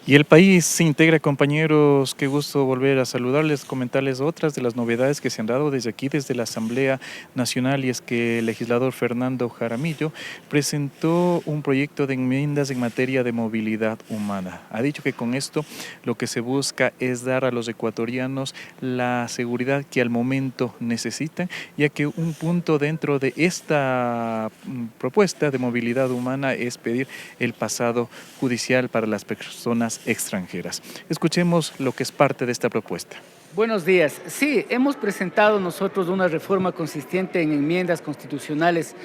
Y el país se integra, compañeros, qué gusto volver a saludarles, comentarles otras de las novedades que se han dado desde aquí, desde la Asamblea Nacional, y es que el legislador Fernando Jaramillo presentó un proyecto de enmiendas en materia de movilidad humana. Ha dicho que con esto lo que se busca es dar a los ecuatorianos la seguridad que al momento necesitan, ya que un punto dentro de esta propuesta de movilidad humana es pedir el pasado judicial para las personas extranjeras. Escuchemos lo que es parte de esta propuesta. Buenos días. Sí, hemos presentado nosotros una reforma consistente en enmiendas constitucionales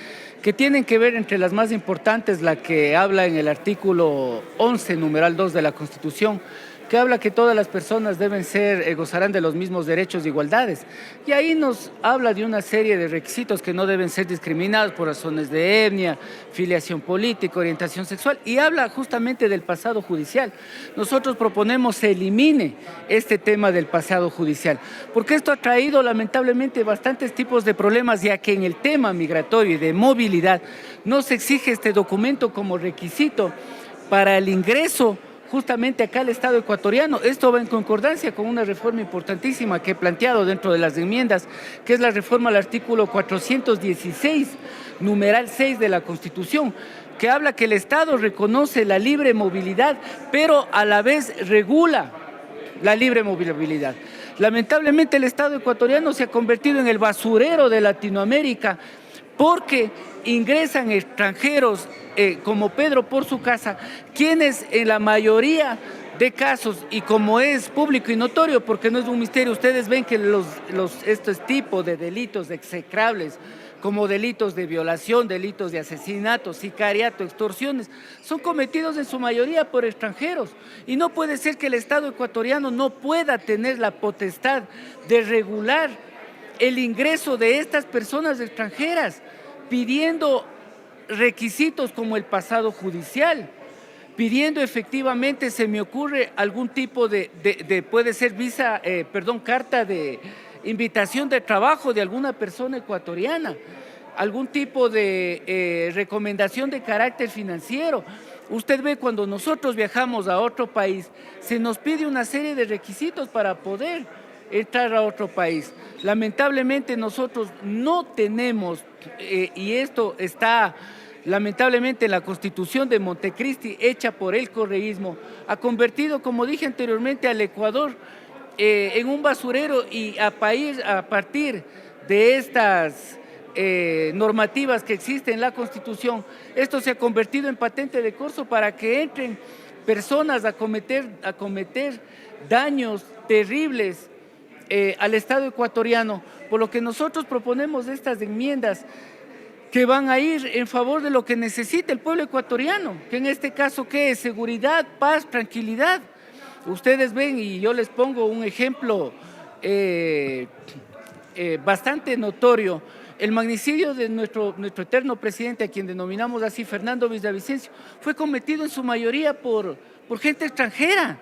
que tienen que ver, entre las más importantes, la que habla en el artículo 11, numeral 2 de la Constitución, que habla que todas las personas deben ser, gozarán de los mismos derechos e igualdades. Y ahí nos habla de una serie de requisitos que no deben ser discriminados por razones de etnia, filiación política, orientación sexual, y habla justamente del pasado judicial. Nosotros proponemos se elimine este tema del pasado judicial, porque esto ha traído lamentablemente bastantes tipos de problemas, ya que en el tema migratorio y de movilidad no se exige este documento como requisito para el ingreso justamente acá al Estado ecuatoriano. Esto va en concordancia con una reforma importantísima que he planteado dentro de las enmiendas, que es la reforma al artículo 416, numeral 6 de la Constitución, que habla que el Estado reconoce la libre movilidad, pero a la vez regula la libre movilidad. Lamentablemente el Estado ecuatoriano se ha convertido en el basurero de Latinoamérica, porque ingresan extranjeros como Pedro por su casa, quienes en la mayoría de casos, y como es público y notorio, porque no es un misterio, ustedes ven que estos tipos de delitos execrables, como delitos de violación, delitos de asesinato, sicariato, extorsiones, son cometidos en su mayoría por extranjeros. Y no puede ser que el Estado ecuatoriano no pueda tener la potestad de regular el ingreso de estas personas extranjeras, pidiendo requisitos como el pasado judicial, pidiendo efectivamente, se me ocurre, algún tipo puede ser carta de invitación de trabajo de alguna persona ecuatoriana, algún tipo de recomendación de carácter financiero. Usted ve, cuando nosotros viajamos a otro país, se nos pide una serie de requisitos para poder entrar a otro país. Lamentablemente nosotros no tenemos, y esto está lamentablemente en la Constitución de Montecristi, hecha por el correísmo, ha convertido, como dije anteriormente, al Ecuador en un basurero, y a partir de estas normativas que existen en la Constitución, esto se ha convertido en patente de corso para que entren personas a cometer daños terribles al Estado ecuatoriano, por lo que nosotros proponemos estas enmiendas que van a ir en favor de lo que necesita el pueblo ecuatoriano, que en este caso, ¿qué es? Seguridad, paz, tranquilidad. Ustedes ven, y yo les pongo un ejemplo bastante notorio: el magnicidio de nuestro eterno presidente, a quien denominamos así, Fernando Villavicencio, fue cometido en su mayoría por gente extranjera.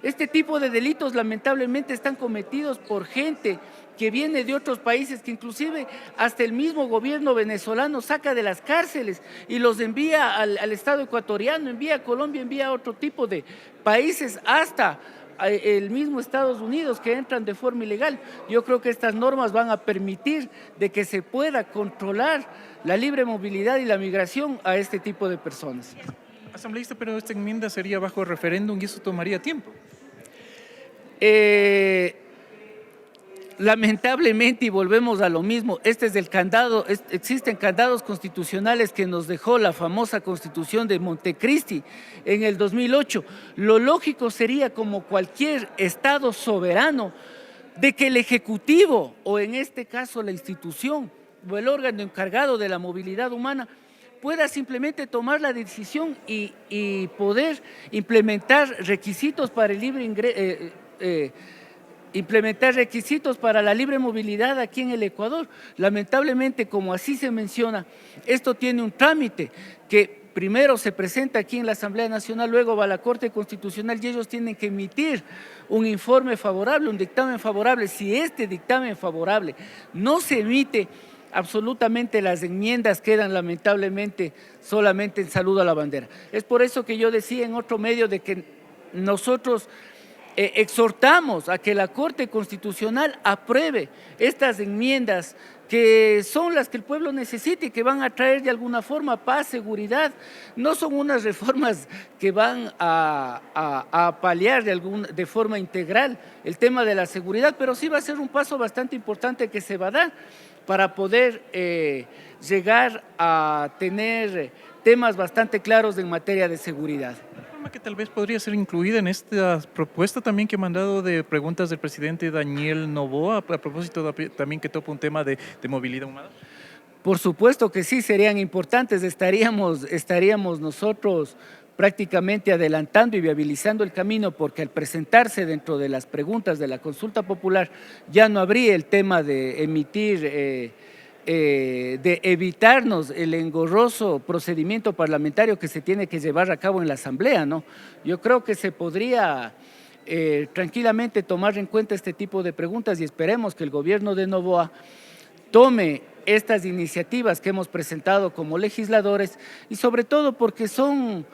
Este tipo de delitos lamentablemente están cometidos por gente que viene de otros países, que inclusive hasta el mismo gobierno venezolano saca de las cárceles y los envía al Estado ecuatoriano, envía a Colombia, envía a otro tipo de países, hasta el mismo Estados Unidos, que entran de forma ilegal. Yo creo que estas normas van a permitir de que se pueda controlar la libre movilidad y la migración a este tipo de personas. Asambleísta, pero esta enmienda sería bajo referéndum y eso tomaría tiempo. Lamentablemente, y volvemos a lo mismo, este es el candado, existen candados constitucionales que nos dejó la famosa Constitución de Montecristi en el 2008. Lo lógico sería, como cualquier Estado soberano, de que el Ejecutivo, o en este caso la institución o el órgano encargado de la movilidad humana, pueda simplemente tomar la decisión y poder implementar requisitos para el libre ingreso, implementar requisitos para la libre movilidad aquí en el Ecuador. Lamentablemente, como así se menciona, esto tiene un trámite que primero se presenta aquí en la Asamblea Nacional, luego va a la Corte Constitucional, y ellos tienen que emitir un informe favorable, un dictamen favorable. Si este dictamen favorable no se emite, absolutamente las enmiendas quedan lamentablemente solamente en saludo a la bandera. Es por eso que yo decía en otro medio de que nosotros exhortamos a que la Corte Constitucional apruebe estas enmiendas que son las que el pueblo necesita y que van a traer de alguna forma paz, seguridad. No son unas reformas que van a paliar de forma integral el tema de la seguridad, pero sí va a ser un paso bastante importante que se va a dar para poder llegar a tener temas bastante claros en materia de seguridad. Que tal vez podría ser incluida en esta propuesta también que he mandado de preguntas del presidente Daniel Noboa, a propósito también que toca un tema de movilidad humana. Por supuesto que sí, serían importantes, estaríamos nosotros prácticamente adelantando y viabilizando el camino, porque al presentarse dentro de las preguntas de la consulta popular ya no habría el tema de emitir de evitarnos el engorroso procedimiento parlamentario que se tiene que llevar a cabo en la Asamblea, ¿no? Yo creo que se podría tranquilamente tomar en cuenta este tipo de preguntas y esperemos que el gobierno de Noboa tome estas iniciativas que hemos presentado como legisladores y sobre todo porque son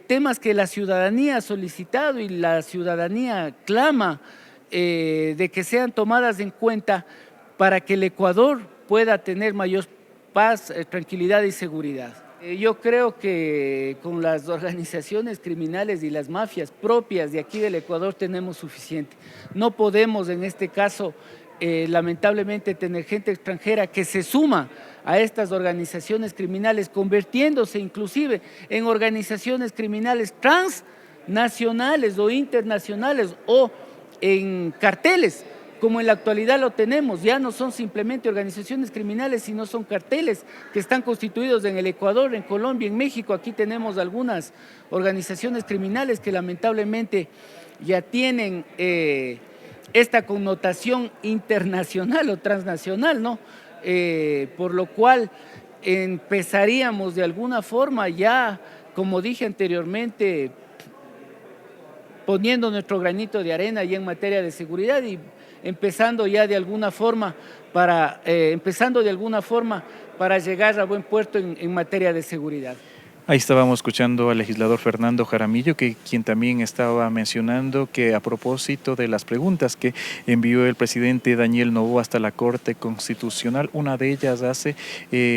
temas que la ciudadanía ha solicitado y la ciudadanía clama de que sean tomadas en cuenta para que el Ecuador pueda tener mayor paz, tranquilidad y seguridad. Yo creo que con las organizaciones criminales y las mafias propias de aquí del Ecuador tenemos suficiente. No podemos en este caso, lamentablemente, tener gente extranjera que se suma a estas organizaciones criminales, convirtiéndose inclusive en organizaciones criminales transnacionales o internacionales o en carteles, como en la actualidad lo tenemos. Ya no son simplemente organizaciones criminales, sino son carteles que están constituidos en el Ecuador, en Colombia, en México. Aquí tenemos algunas organizaciones criminales que lamentablemente ya tienen esta connotación internacional o transnacional, ¿no? Por lo cual empezaríamos de alguna forma ya, como dije anteriormente, poniendo nuestro granito de arena ya en materia de seguridad y empezando de alguna forma para llegar a buen puerto en materia de seguridad. Ahí estábamos escuchando al legislador Fernando Jaramillo, quien también estaba mencionando que a propósito de las preguntas que envió el presidente Daniel Noboa hasta la Corte Constitucional, una de ellas hace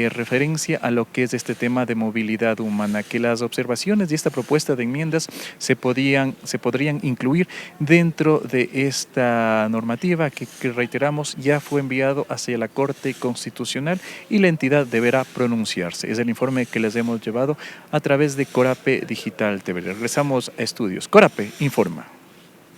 referencia a lo que es este tema de movilidad humana, que las observaciones de esta propuesta de enmiendas se podrían incluir dentro de esta normativa que reiteramos ya fue enviado hacia la Corte Constitucional y la entidad deberá pronunciarse. Es el informe que les hemos llevado a través de Corape Digital TV. Regresamos a estudios. Corape informa.